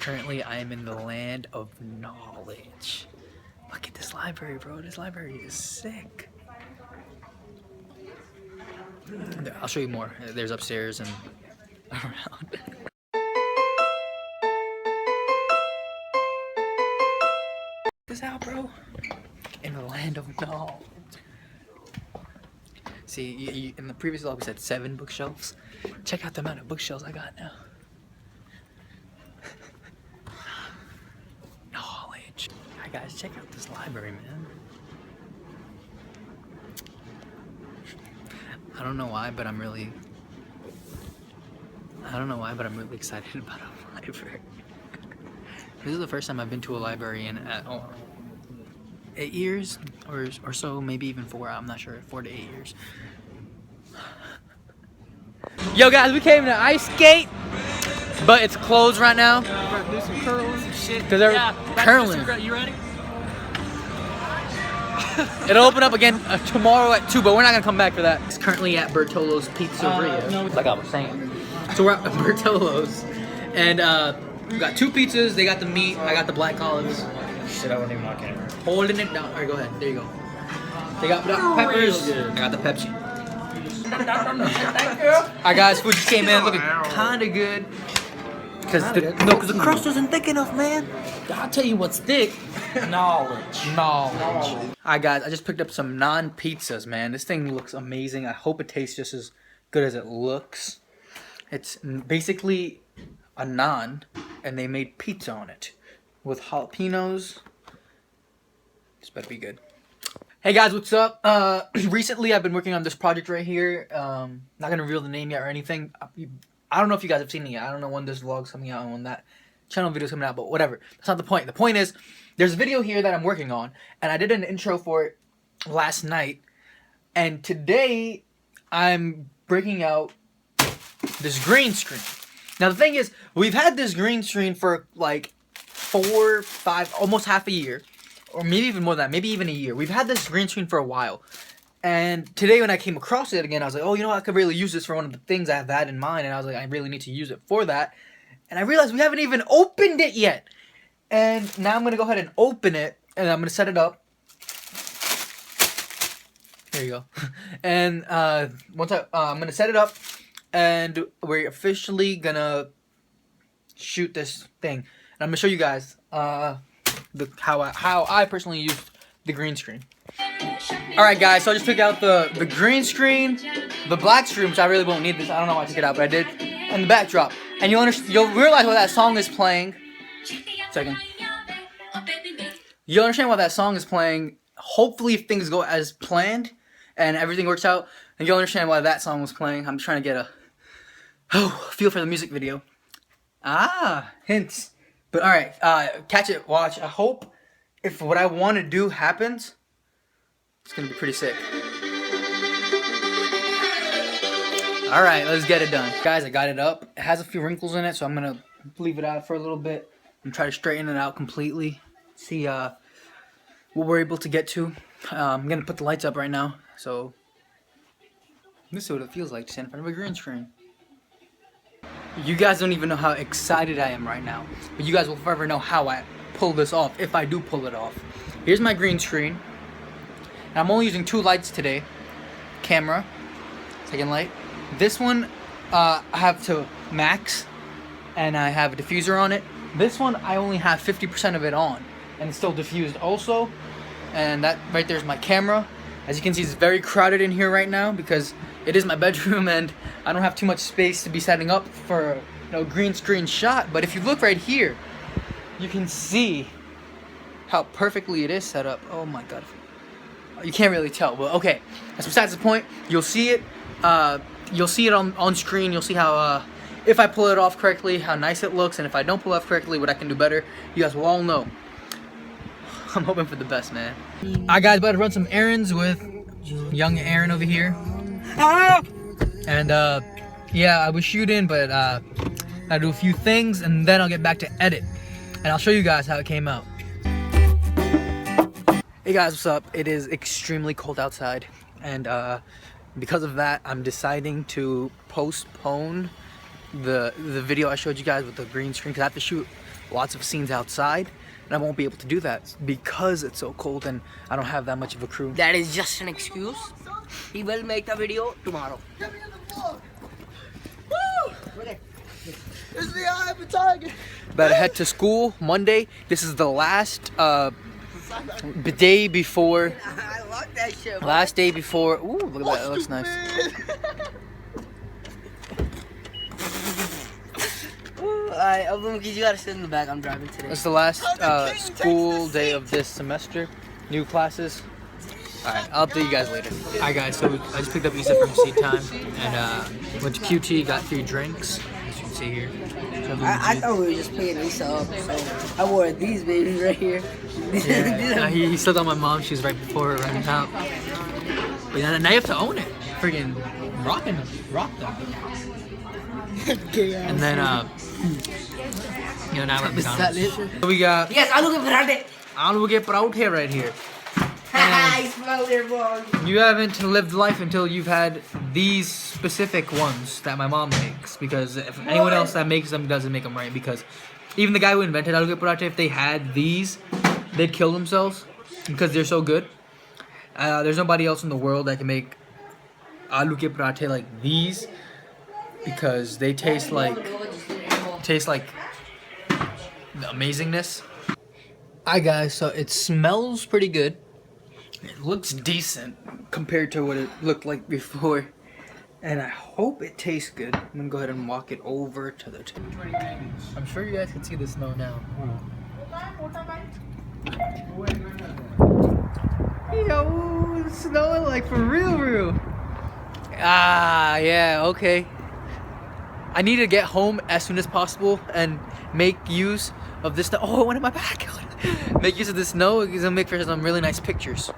currently I am in the land of knowledge. Look at this library, bro. This library is sick. I'll show you more. There's upstairs and around. Check this out, bro. In the land of knowledge. See, in the previous vlog we said 7 bookshelves. Check out the amount of bookshelves I got now. Knowledge. Alright guys, check out this library, man. I don't know why, but I'm really excited about a library. This is the first time I've been to a library in 8 years or so, maybe even 4. I'm not sure, 4 to 8 years. Yo guys, we came to ice skate, but it's closed right now. We're gonna do some curling and shit. Because they're curling. You ready? It'll open up again tomorrow at 2, but we're not gonna come back for that. It's currently at Bertolo's Pizzeria, no, like I was saying. So we're at Bertolo's, and we got 2 pizzas. They got the meat. I got the black olives. Shit, I wasn't even on camera. Holding it down. Alright, go ahead. There you go. They got black peppers. I got the Pepsi. Alright guys, food just came in looking kinda good. Cause the crust wasn't thick enough, man. I'll tell you what's thick. Knowledge. Alright guys, I just picked up some naan pizzas, man. This thing looks amazing. I hope it tastes just as good as it looks. It's basically a naan, and they made pizza on it with jalapenos. This better be good. Hey guys, what's up? Recently I've been working on this project right here. Not gonna reveal the name yet or anything. I don't know if you guys have seen it yet. I don't know when this vlog's coming out and when that channel video's coming out, but whatever. That's not the point. The point is, there's a video here that I'm working on, and I did an intro for it last night, and today I'm breaking out this green screen. Now the thing is, we've had this green screen for like 4, 5, almost half a year. Or maybe even more than that, maybe even a year. We've had this green screen for a while. And today when I came across it again, I was like, oh, you know, I could really use this for one of the things I have had in mind. And I was like, I really need to use it for that. And I realized we haven't even opened it yet. And now I'm going to go ahead and open it. And I'm going to set it up. There you go. And once I'm going to set it up. And we're officially going to shoot this thing. And I'm going to show you guys how I personally used the green screen. Alright guys, so I just took out the green screen, the black screen, which I really won't need this. I don't know why I took it out, but I did, and the backdrop. And you'll realize why that song is playing. Second. You'll understand why that song is playing. Hopefully if things go as planned and everything works out, and you'll understand why that song was playing. I'm just trying to get a feel for the music video. Hints. But alright, catch it, watch. I hope if what I want to do happens, it's going to be pretty sick. Alright, let's get it done. Guys, I got it up. It has a few wrinkles in it, so I'm going to leave it out for a little bit and try to straighten it out completely. See what we're able to get to. I'm going to put the lights up right now, so this is what it feels like to stand in front of a green screen. You guys don't even know how excited I am right now. But you guys will forever know how I pull this off, if I do pull it off. Here's my green screen. And I'm only using 2 lights today. Camera, second light. This one I have to max, and I have a diffuser on it. This one I only have 50% of it on, and it's still diffused also. And that right there is my camera. As you can see, it's very crowded in here right now because it is my bedroom and I don't have too much space to be setting up for a green screen shot. But if you look right here, you can see how perfectly it is set up. Oh my god. You can't really tell, but okay. That's besides the point. You'll see it. You'll see it on screen. You'll see how, if I pull it off correctly, how nice it looks. And if I don't pull it off correctly, what I can do better. You guys will all know. I'm hoping for the best, man. Alright guys, about to run some errands with young Aaron over here. And yeah, I was shooting, but I do a few things and then I'll get back to edit. And I'll show you guys how it came out. Hey guys, what's up? It is extremely cold outside, and because of that, I'm deciding to postpone the video I showed you guys with the green screen, because I have to shoot lots of scenes outside, and I won't be able to do that because it's so cold and I don't have that much of a crew. That is just an excuse. He will make the video tomorrow. It's the eye of a tiger. Better head to school Monday. This is the last day before. I love that shit. Last day before. Ooh, look at that. That looks nice. Alright, you gotta sit in the back. I'm driving today. It's the last school day of this semester. New classes. Alright, I'll update you guys later. Alright guys, so I just picked up Issa from Seat Time and went to QT, got 3 drinks, as you can see here. I thought we were just picking Lisa up, so I wore these babies right here. Yeah, he still got my mom, she was right before her running out. But now you have to own it. Friggin' rock them. And then, you know, now we're at McDonald's. So we got Yes, I'm looking for it. Aloo parathe right here. I smell their balls. You haven't lived life until you've had these specific ones that my mom makes. Because if anyone else that makes them doesn't make them right. Because even the guy who invented aloo parathe, if they had these, they'd kill themselves because they're so good. There's nobody else in the world that can make aloo ke parathe like these because they taste like the amazingness. Alright guys, so it smells pretty good. It looks decent compared to what it looked like before. And I hope it tastes good. I'm gonna go ahead and walk it over to the table. I'm sure you guys can see the snow now. Yo, it's snowing like for real. Ah, yeah, okay. I need to get home as soon as possible and make use of this snow. Oh, it went in my back. Make use of the snow because I'll make for some really nice pictures.